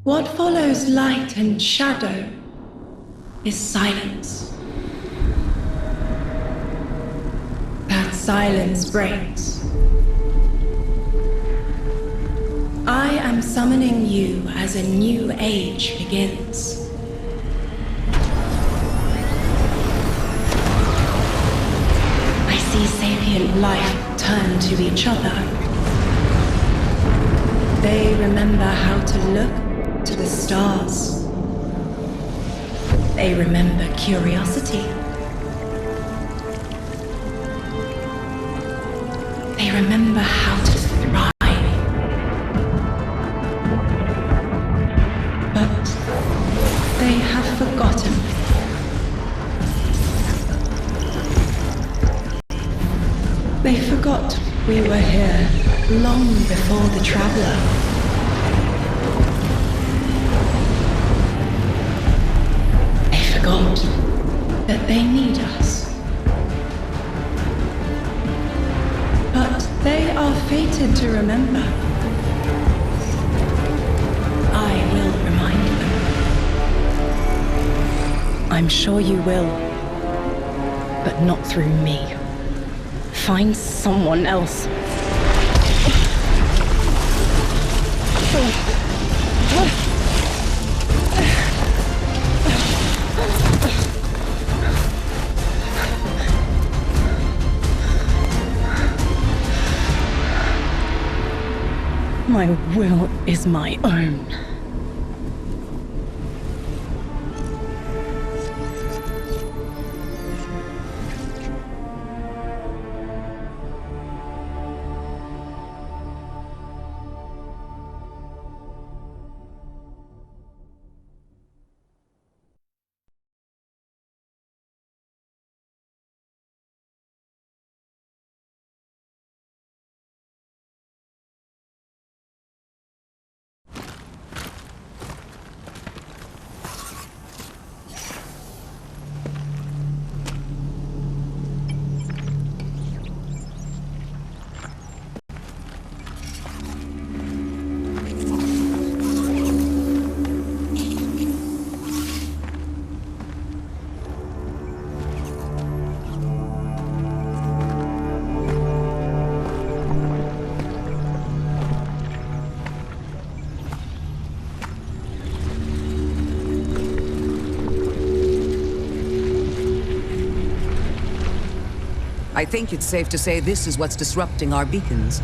What follows light and shadow is silence. That silence breaks. I am summoning you as a new age begins. I see sapient life turn to each other. They remember how to look to the stars. They remember curiosity. They remember how to thrive. But they have forgotten. They forgot we were here long before the Traveler. They forgot that they need us. But they are fated to remember. I will remind them. I'm sure you will, but not through me. Find someone else. My will is my own. I think it's safe to say this is what's disrupting our beacons.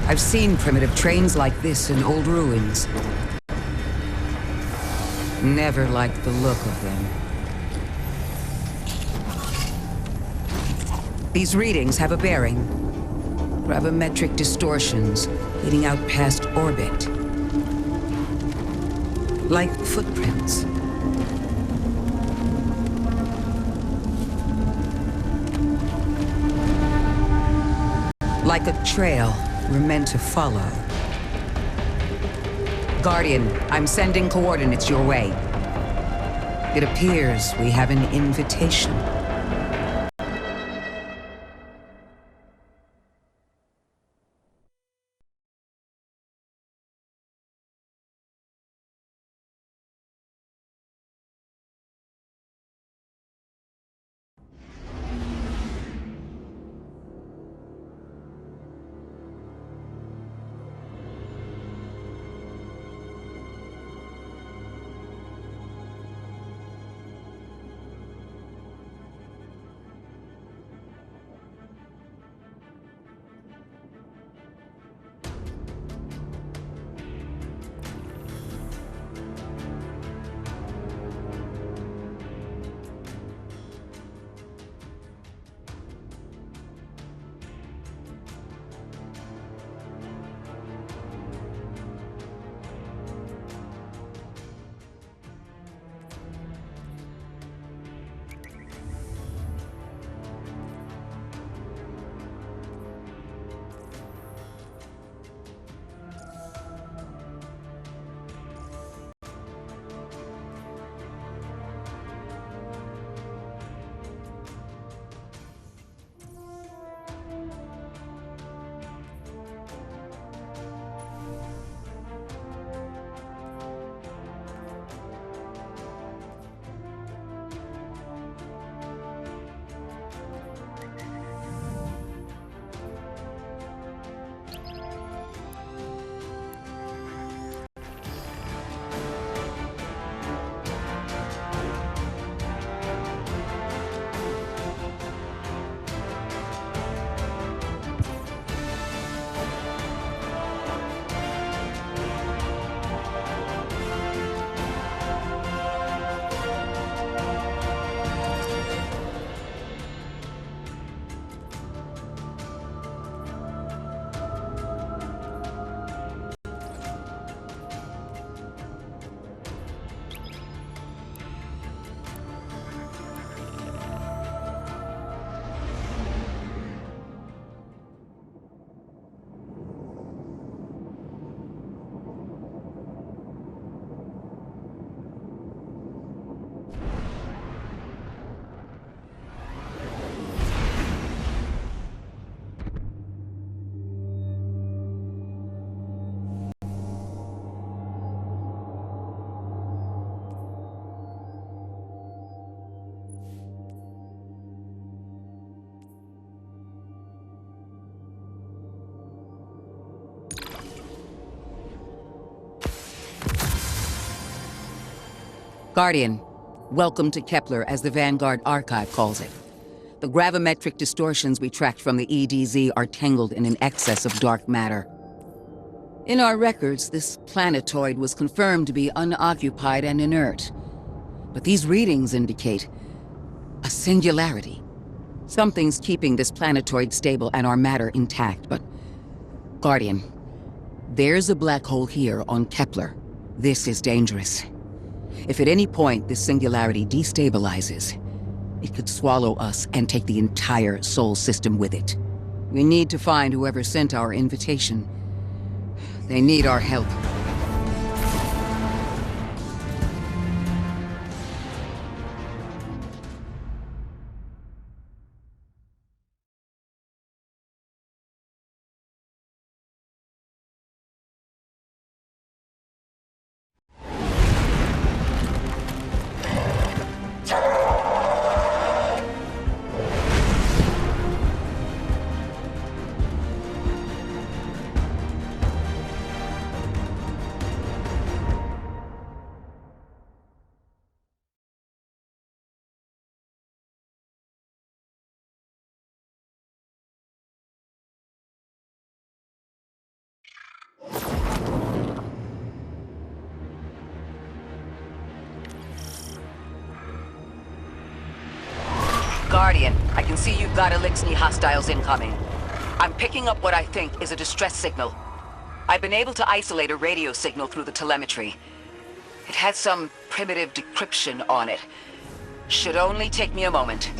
I've seen primitive trains like this in old ruins. Never liked the look of them. These readings have a bearing. Gravimetric distortions leading out past orbit. Like footprints. Like a trail we're meant to follow. Guardian, I'm sending coordinates your way. It appears we have an invitation. Guardian, welcome to Kepler, as the Vanguard Archive calls it. The gravimetric distortions we tracked from the EDZ are tangled in an excess of dark matter. In our records, this planetoid was confirmed to be unoccupied and inert. But these readings indicate a singularity. Something's keeping this planetoid stable and our matter intact, but... Guardian, there's a black hole here on Kepler. This is dangerous. If at any point this singularity destabilizes, it could swallow us and take the entire Sol system with it. We need to find whoever sent our invitation. They need our help. Guardian, I can see you've got Elixni hostiles incoming. I'm picking up what I think is a distress signal. I've been able to isolate a radio signal through the telemetry. It has some primitive decryption on it. Should only take me a moment.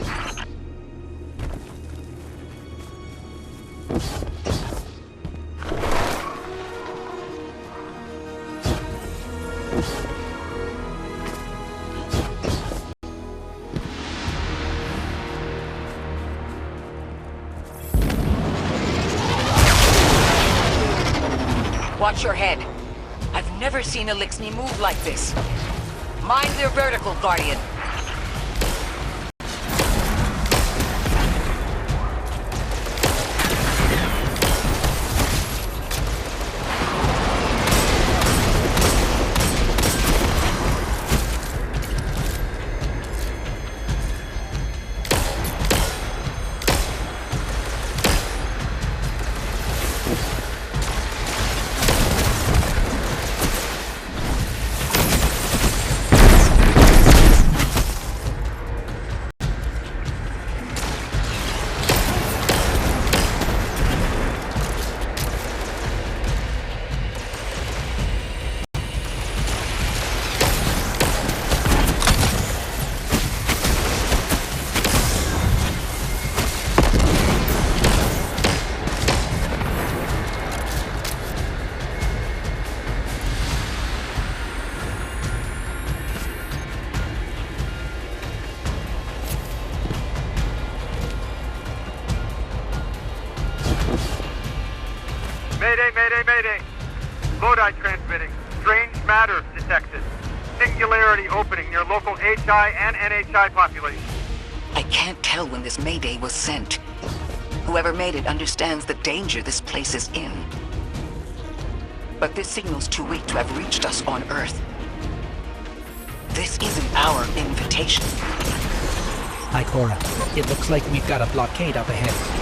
Watch your head. I've never seen Elixni move like this. Mind their vertical, Guardian. Mayday! Lodi transmitting. Strange matter detected. Singularity opening near local HI and NHI population. I can't tell when this Mayday was sent. Whoever made it understands the danger this place is in. But this signal's too weak to have reached us on Earth. This isn't our invitation. Hi, Cora. It looks like we've got a blockade up ahead.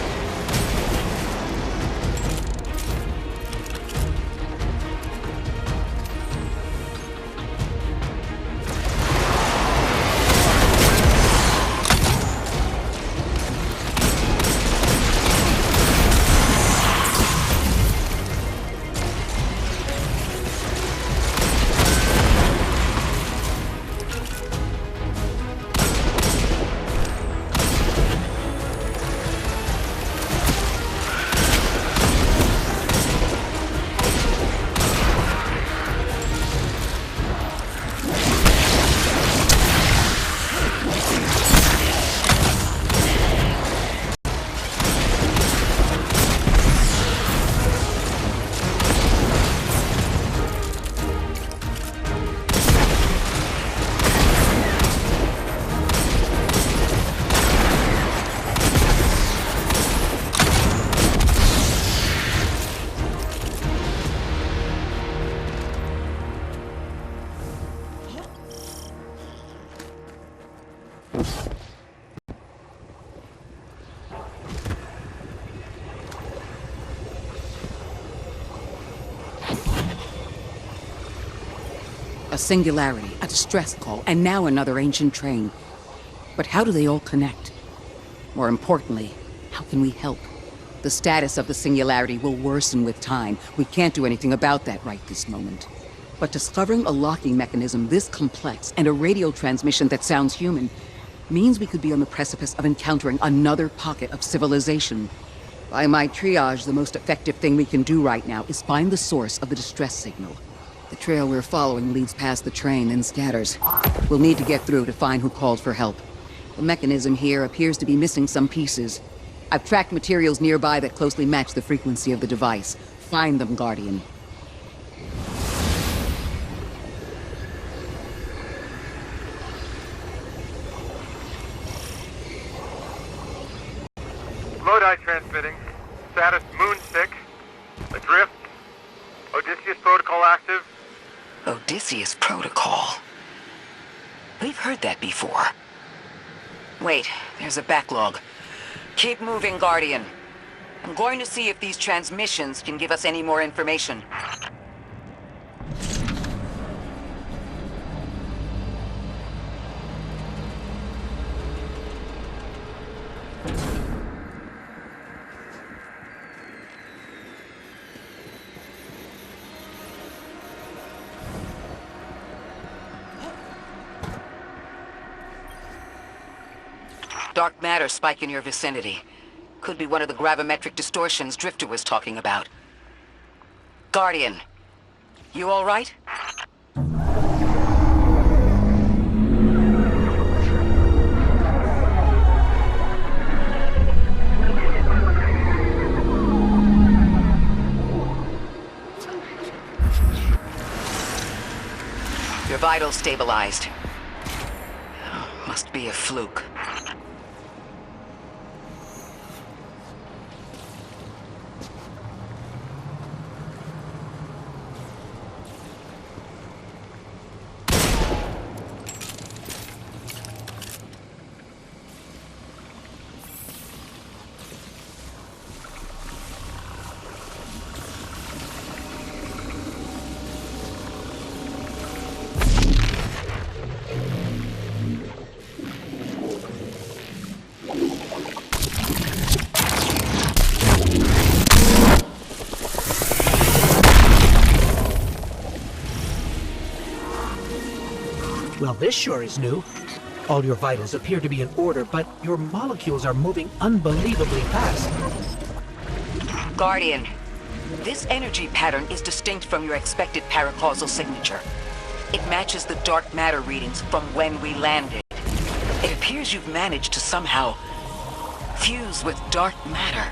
A singularity, a distress call, and now another ancient train. But how do they all connect? More importantly, how can we help? The status of the singularity will worsen with time. We can't do anything about that right this moment. But discovering a locking mechanism this complex and a radio transmission that sounds human means we could be on the precipice of encountering another pocket of civilization. By my triage, the most effective thing we can do right now is find the source of the distress signal. The trail we're following leads past the train and scatters. We'll need to get through to find who called for help. The mechanism here appears to be missing some pieces. I've tracked materials nearby that closely match the frequency of the device. Find them, Guardian. Lodi transmitting. Status Moon 6. Adrift. Odysseus protocol active. Odysseus Protocol. We've heard that before. Wait, there's a backlog. Keep moving, Guardian. I'm going to see if these transmissions can give us any more information. Dark matter spike in your vicinity. Could be one of the gravimetric distortions Drifter was talking about. Guardian, you all right? Your vitals stabilized. Must be a fluke. Well, this sure is new. All your vitals appear to be in order, but your molecules are moving unbelievably fast. Guardian, this energy pattern is distinct from your expected paracausal signature. It matches the dark matter readings from when we landed. It appears you've managed to somehow fuse with dark matter.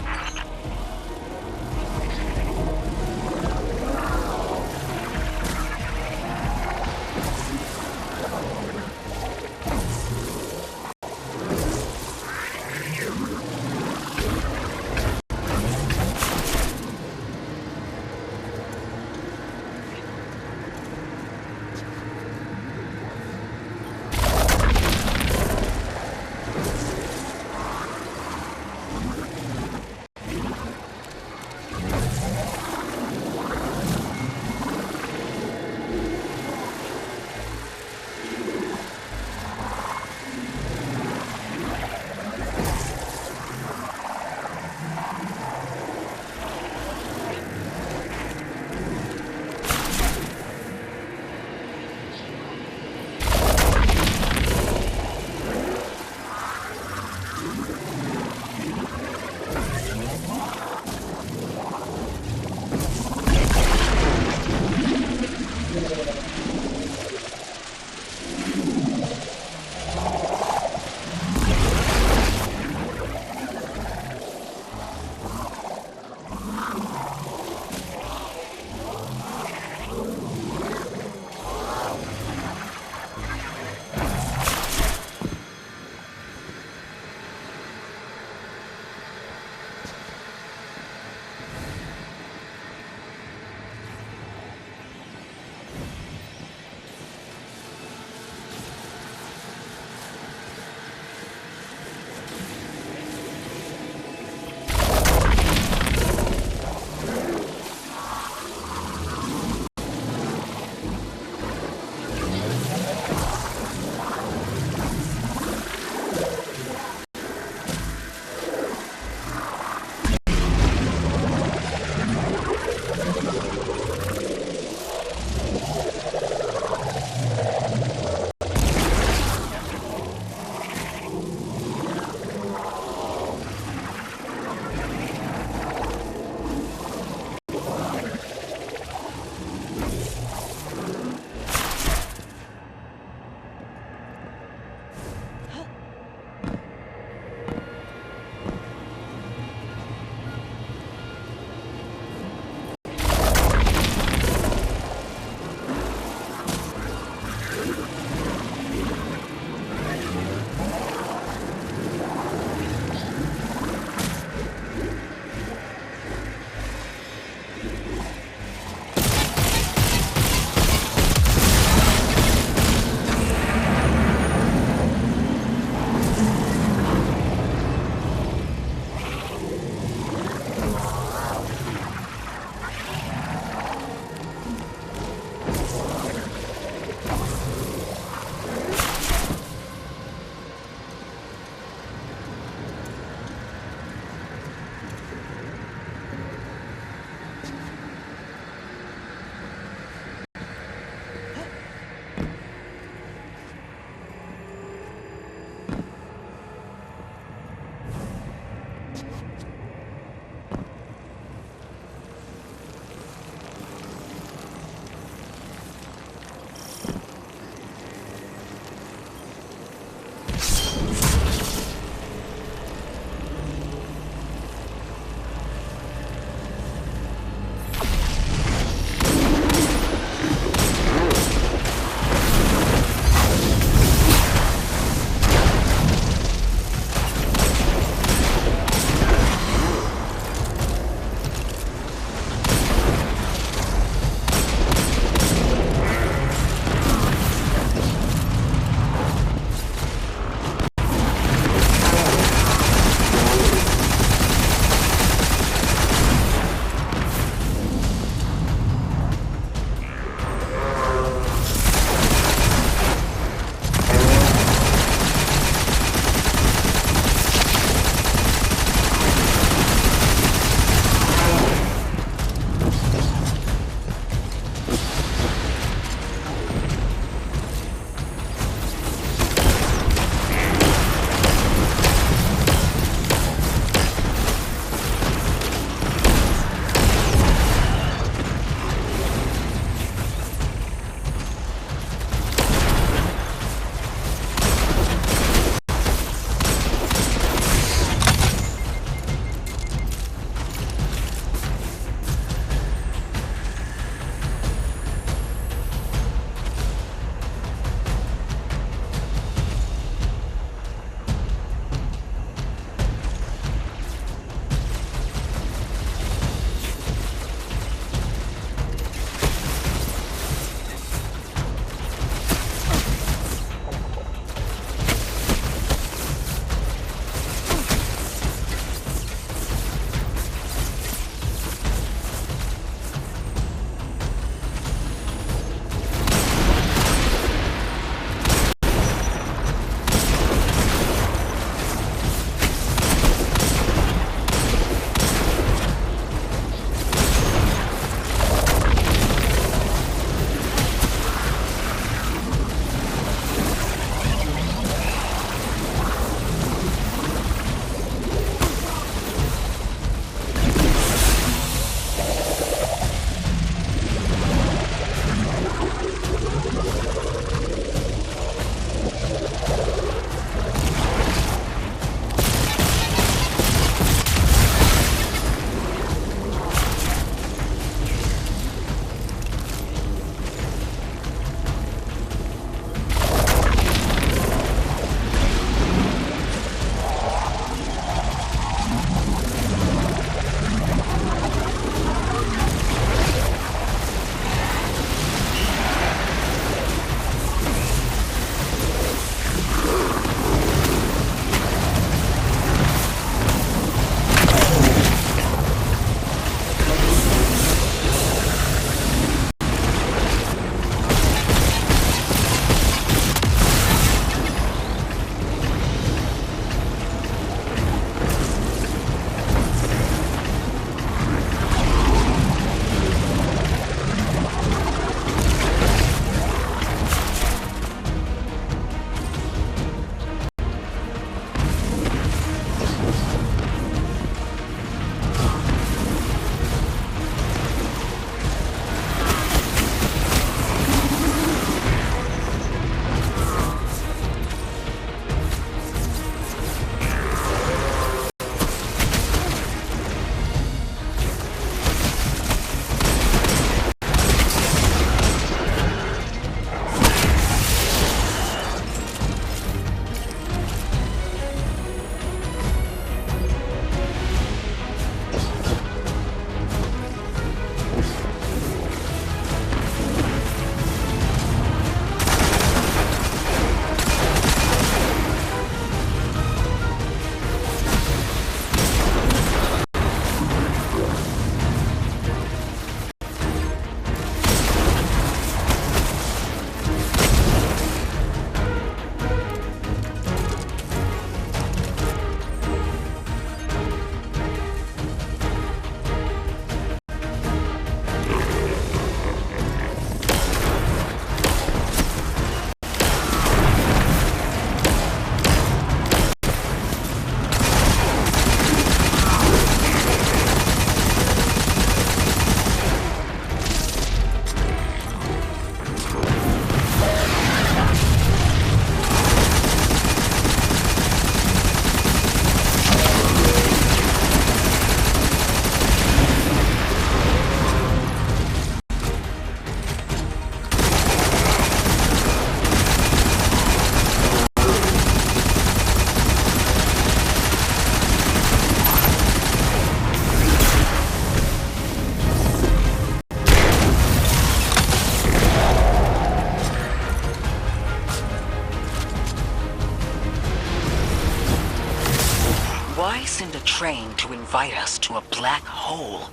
invite us to a black hole.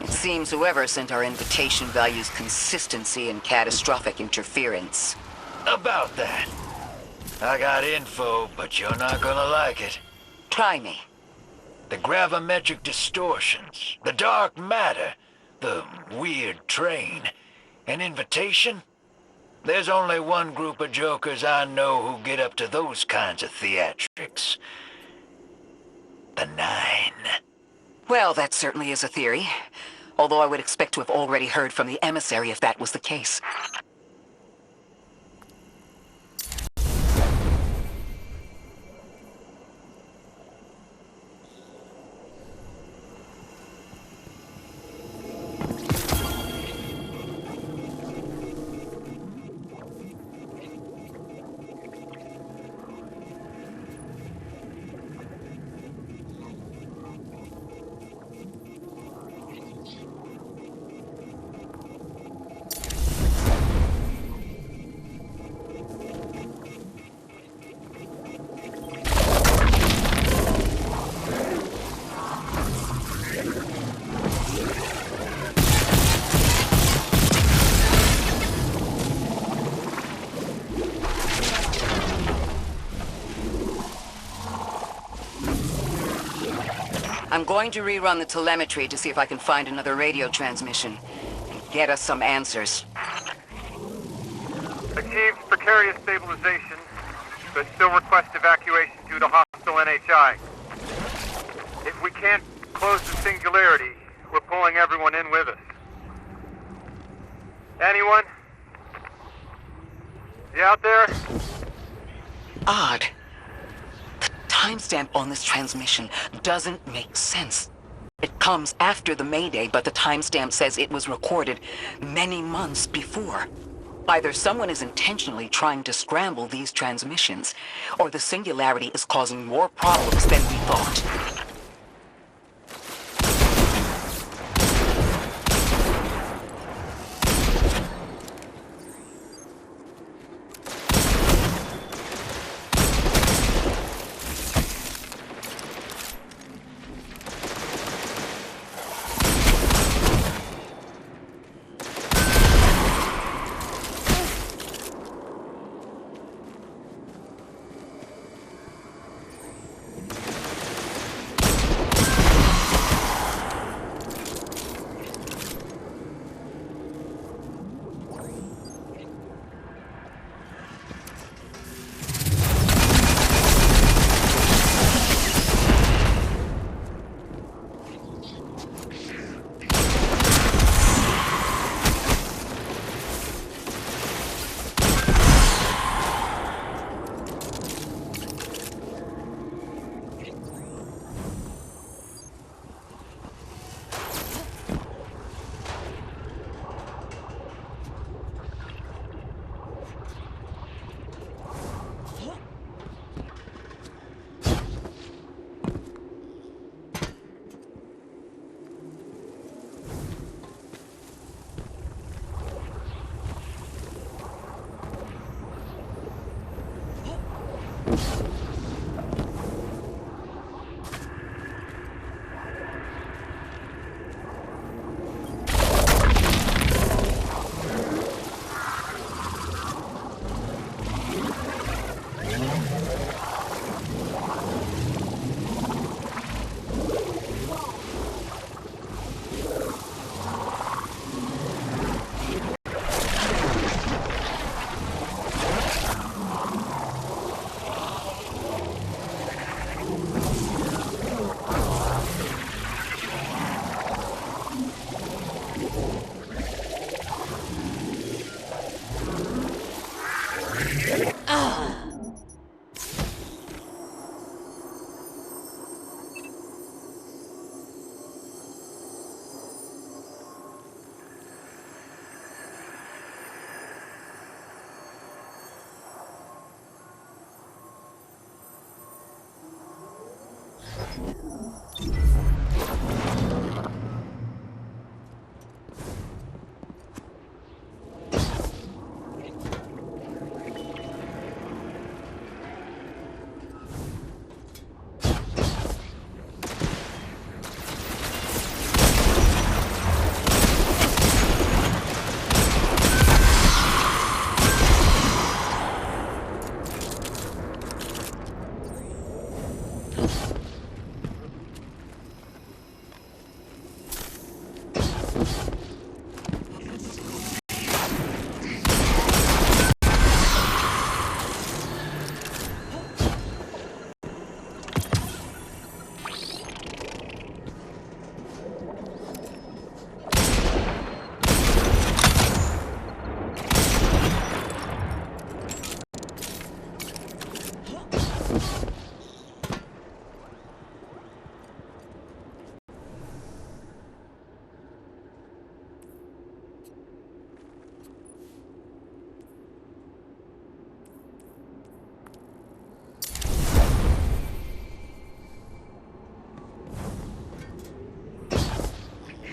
It seems whoever sent our invitation values consistency and catastrophic interference. About that. I got info, but you're not gonna like it. Try me. The gravimetric distortions, the dark matter, the weird train. An invitation? There's only one group of jokers I know who get up to those kinds of theatrics. The Nine. Well, that certainly is a theory. Although I would expect to have already heard from the emissary if that was the case. I'm going to rerun the telemetry to see if I can find another radio transmission and get us some answers. Achieved precarious stabilization, but still request evacuation due to hostile NHI. If we can't close the singularity, we're pulling everyone in with us. Anyone? You out there? Odd. The timestamp on this transmission doesn't make sense. It comes after the Mayday, but the timestamp says it was recorded many months before. Either someone is intentionally trying to scramble these transmissions, or the singularity is causing more problems than we thought.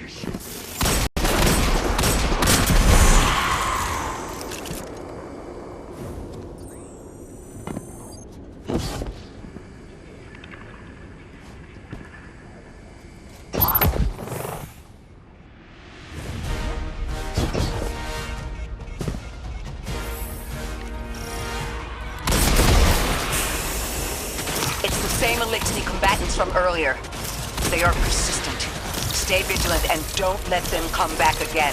It's the same Elixir combatants from earlier. They are persistent. Stay vigilant and don't let them come back again.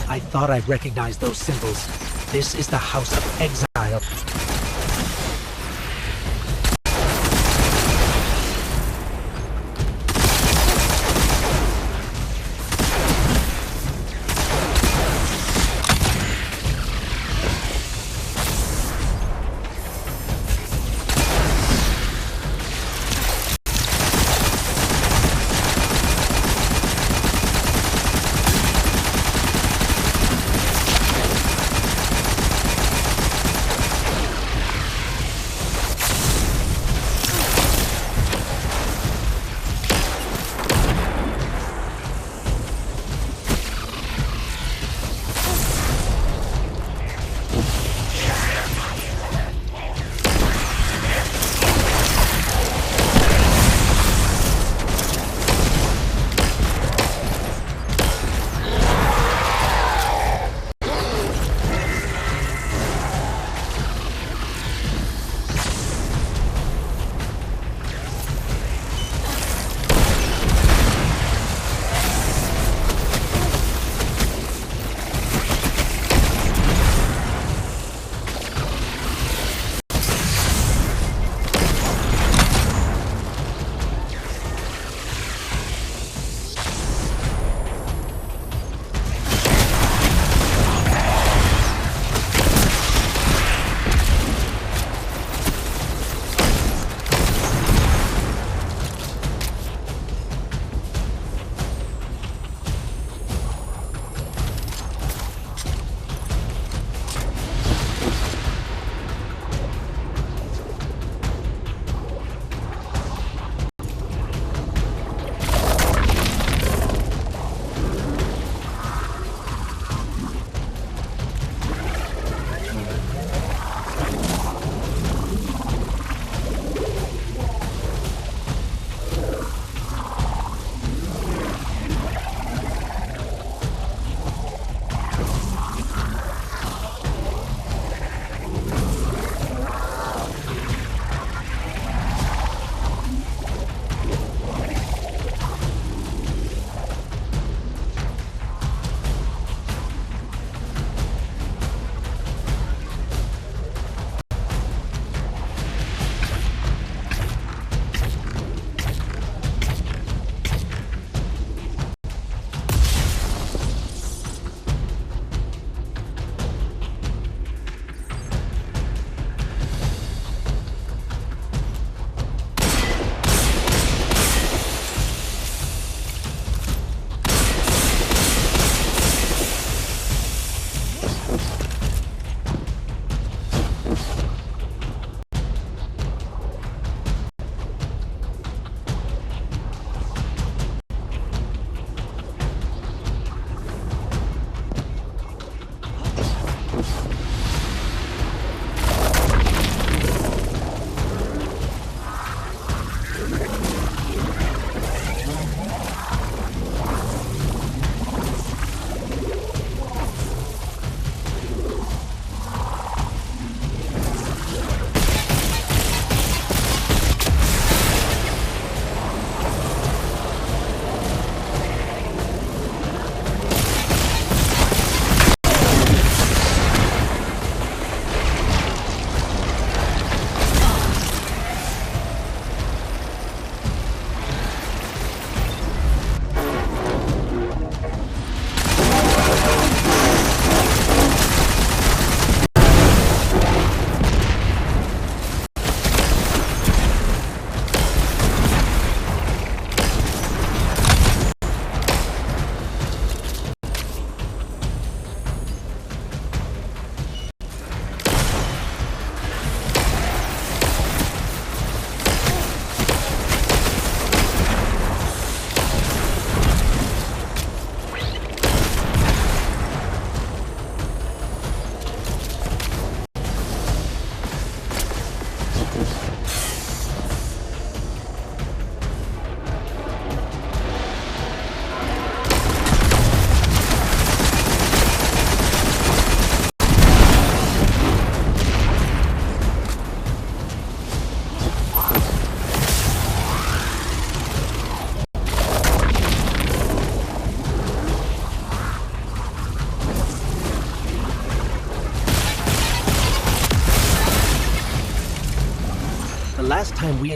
I thought I recognized those symbols. This is the House of Exile.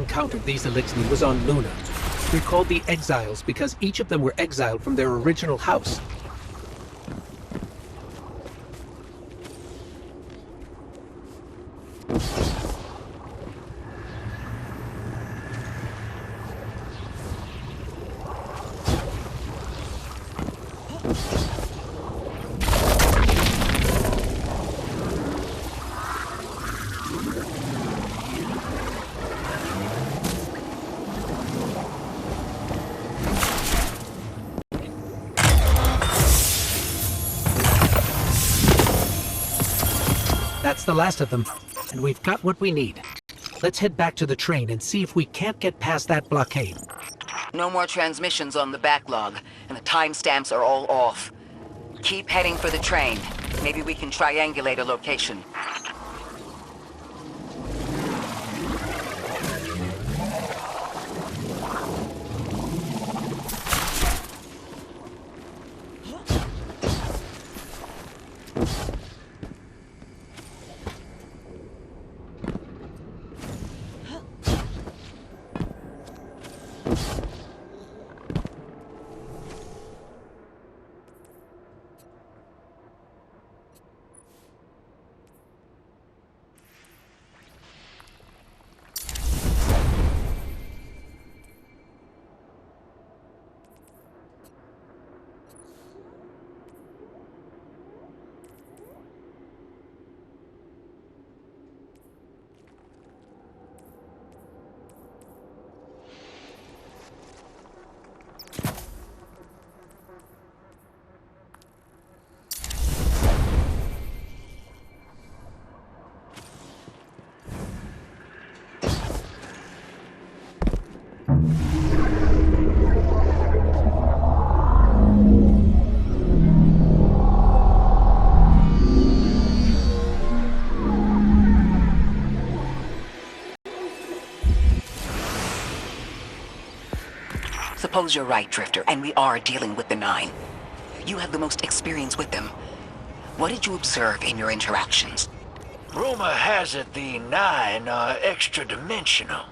encountered these Elixni was on Luna. We're called the Exiles because each of them were exiled from their original house. That's the last of them, and we've got what we need. Let's head back to the train and see if we can't get past that blockade. No more transmissions on the backlog, and the timestamps are all off. Keep heading for the train. Maybe we can triangulate a location. Suppose you're right, Drifter, and we are dealing with the Nine. You have the most experience with them. What did you observe in your interactions? Rumor has it the Nine are extra-dimensional.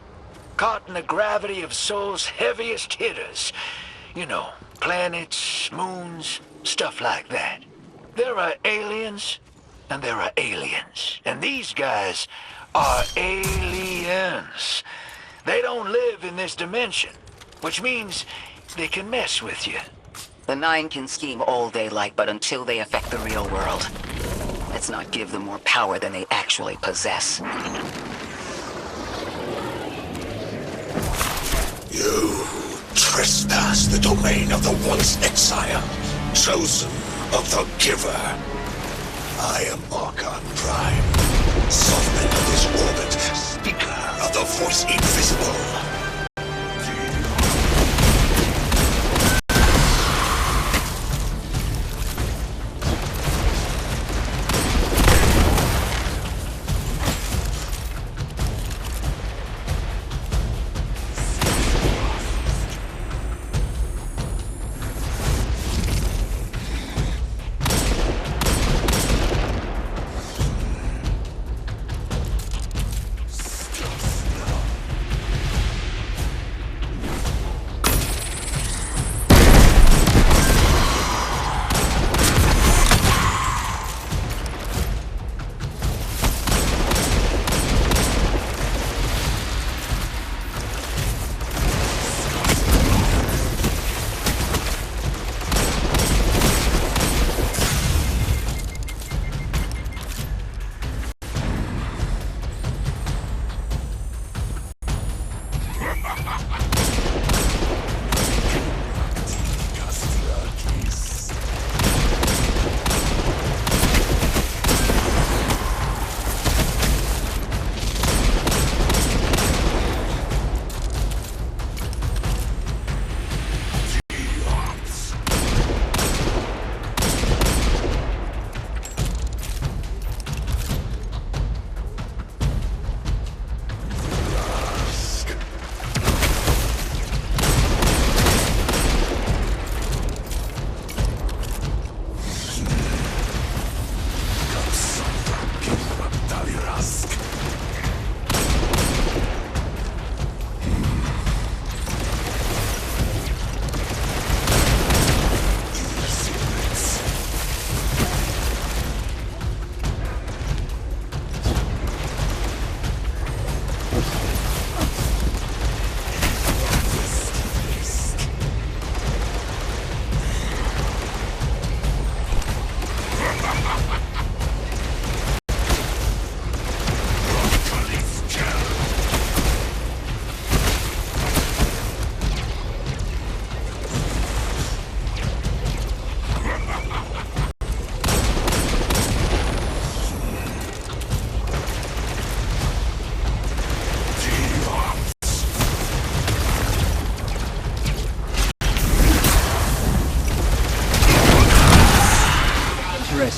Caught in the gravity of Sol's heaviest hitters. You know, planets, moons, stuff like that. There are aliens, and there are aliens. And these guys are aliens. They don't live in this dimension, which means they can mess with you. The Nine can scheme all they like, but until they affect the real world, let's not give them more power than they actually possess. You trespass the domain of the once exile, chosen of the Giver. I am Archon Prime, sovereign of this orbit, speaker of the Force Invisible.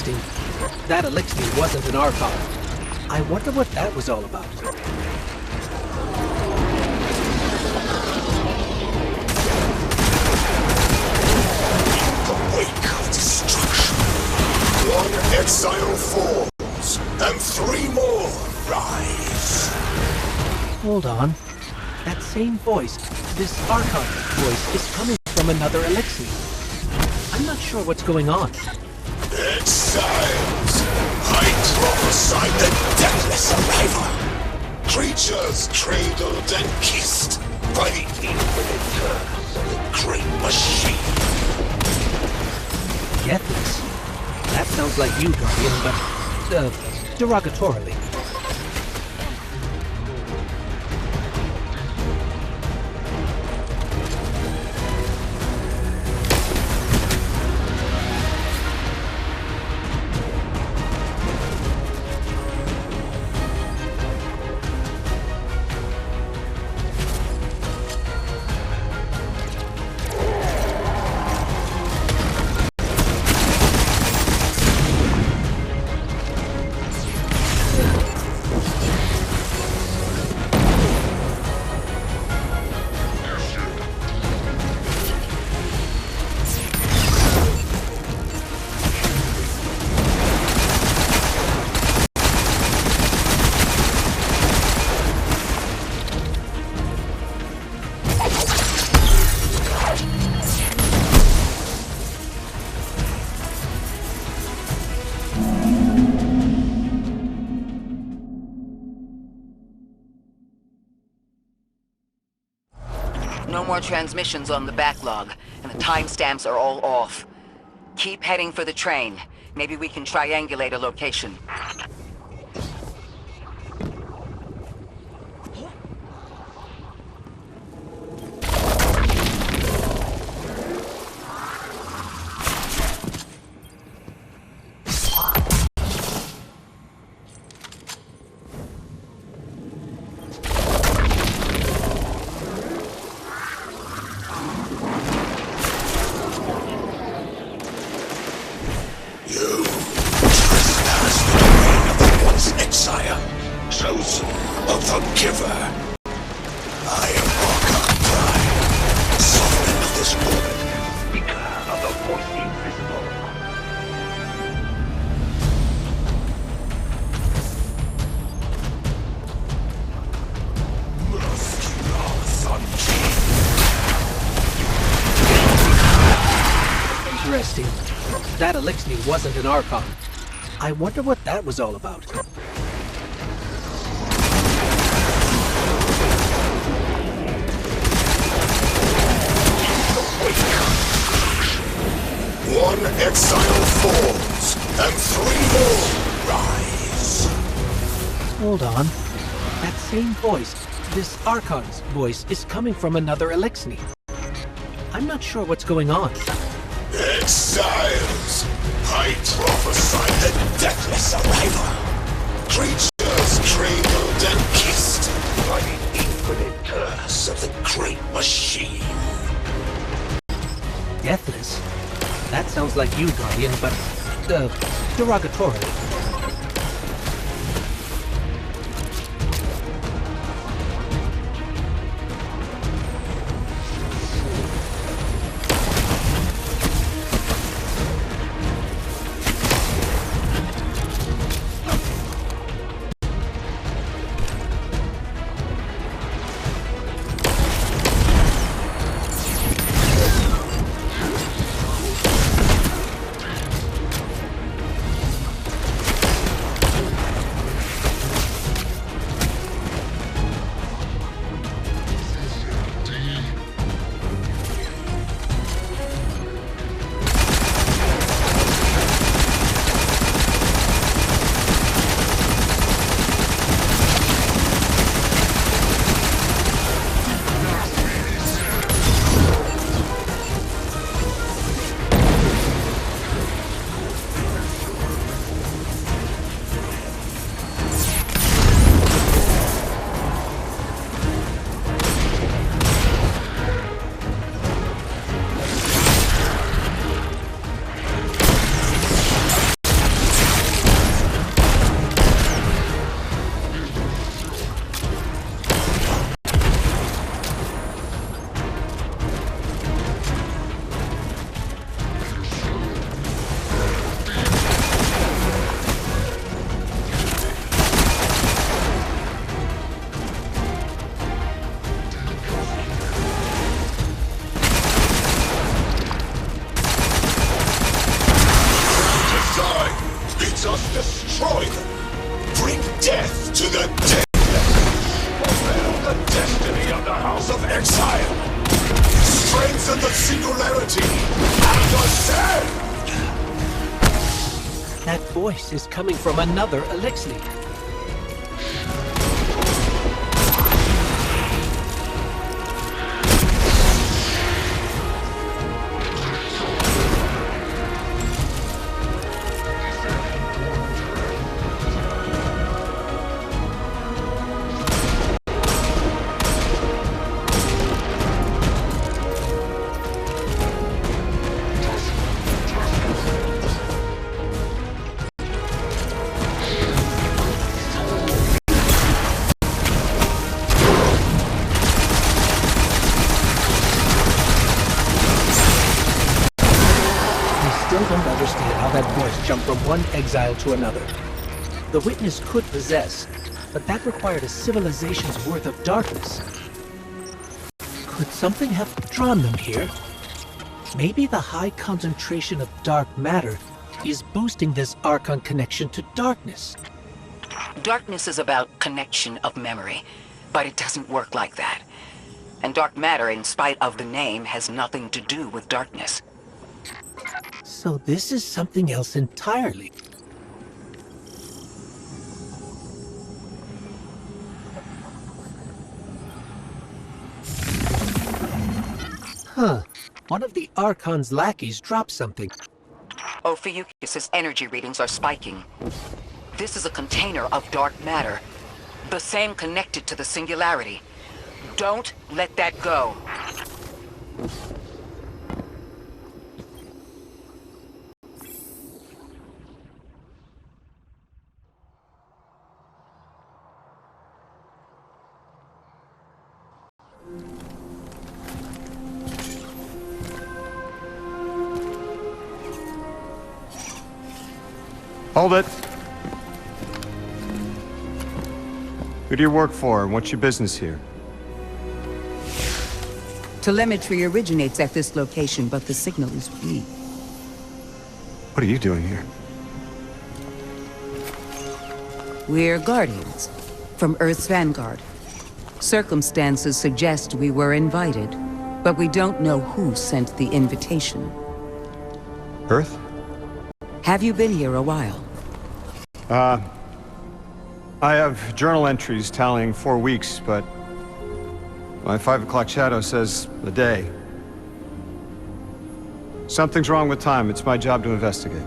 Interesting. That elixir wasn't an Archon. I wonder what that was all about. The wake of destruction. One exile falls, and 3 more rise. Hold on. That same voice, this Archon voice, is coming from another elixir. I'm not sure what's going on. Exiles! I prophesy the deathless arrival! Creatures cradled and kissed by the infinite curse of the great machine. Deathless? That sounds like you, Guardian, but, derogatorily. No more transmissions on the backlog, and the timestamps are all off. Keep heading for the train. Maybe we can triangulate a location. Chosen of the Giver. I am Archon Prime, sovereign of this orbit, speaker of the voice invisible. Interesting. That elixir wasn't an Archon. I wonder what that was all about. One exile falls, and 3 more rise. Hold on. That same voice, this Archon's voice, is coming from another elixir. I'm not sure what's going on. Exiles! I prophesy the deathless arrival. Creatures cradled and kissed by the infinite curse of the great machine. Deathless? That sounds like you, Guardian, but, derogatorily. Let us destroy them! Bring death to the deathless! Fulfill the destiny of the House of Exile! Strengthen the singularity and ascend! That voice is coming from another elixir. Jump from one exile to another. The witness could possess, but that required a civilization's worth of darkness. Could something have drawn them here? Maybe the high concentration of dark matter is boosting this Archon connection to darkness. Darkness is about connection of memory, but it doesn't work like that. And dark matter, in spite of the name, has nothing to do with darkness. So this is something else entirely. Huh. One of the Archon's lackeys dropped something. Ophiuchus's energy readings are spiking. This is a container of dark matter. The same connected to the singularity. Don't let that go. Hold it. Who do you work for, and what's your business here? Telemetry originates at this location, but the signal is weak. What are you doing here? We're Guardians, from Earth's vanguard. Circumstances suggest we were invited, but we don't know who sent the invitation. Earth? Have you been here a while? I have journal entries tallying 4 weeks, but my 5 o'clock shadow says a day. Something's wrong with time. It's my job to investigate.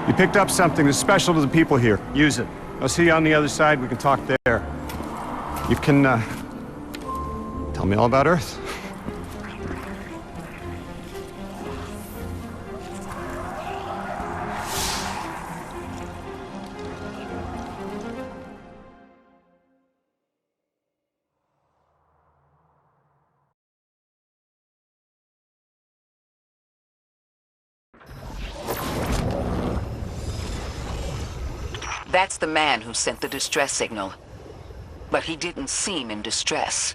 You picked up something that's special to the people here. Use it. I'll see you on the other side. We can talk there. You can, tell me all about Earth. That's the man who sent the distress signal. But he didn't seem in distress.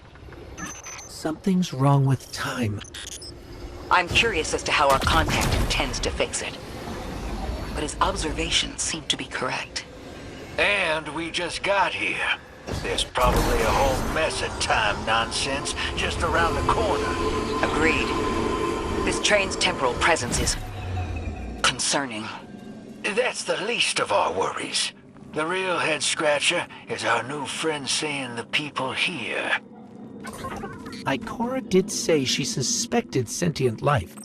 Something's wrong with time. I'm curious as to how our contact intends to fix it. But his observations seem to be correct. And we just got here. There's probably a whole mess of time nonsense just around the corner. Agreed. This train's temporal presence is concerning. That's the least of our worries. The real head-scratcher is our new friend seeing the people here. Ikora did say she suspected sentient life.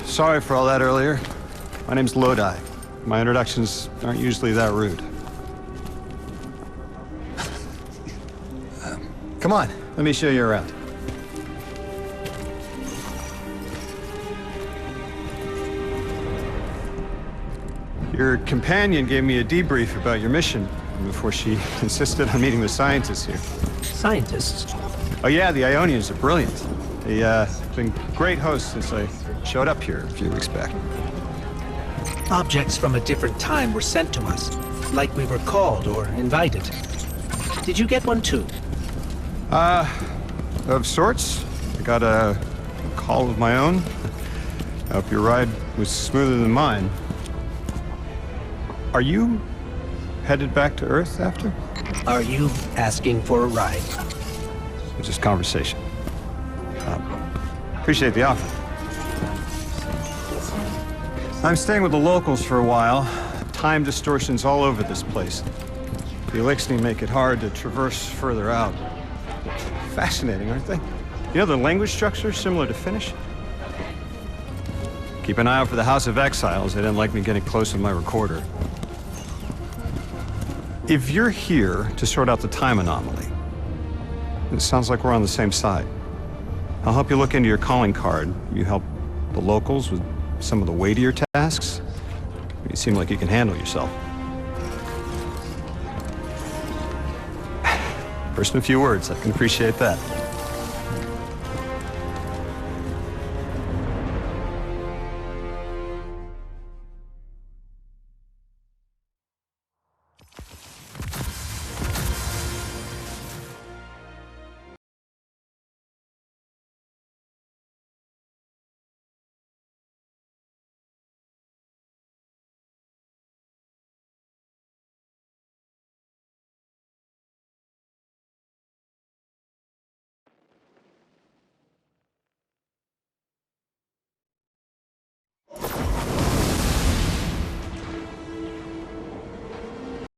Sorry for all that earlier. My name's Lodi. My introductions aren't usually that rude. Come on, let me show you around. Your companion gave me a debrief about your mission before she insisted on meeting the scientists here. Scientists? Oh yeah, the Ionians are brilliant. They've been great hosts since I showed up here a few weeks back. Objects from a different time were sent to us, like we were called or invited. Did you get one too? Of sorts. I got a call of my own. I hope your ride was smoother than mine. Are you headed back to Earth after? Are you asking for a ride? It's just conversation. Appreciate the offer. I'm staying with the locals for a while. Time distortions all over this place. The Elixni make it hard to traverse further out. Fascinating, aren't they? You know, the language structure is similar to Finnish. Keep an eye out for the House of Exiles. They didn't like me getting close with my recorder. If you're here to sort out the time anomaly, it sounds like we're on the same side. I'll help you look into your calling card. You help the locals with some of the weightier tasks. You seem like you can handle yourself. First in a few words, I can appreciate that.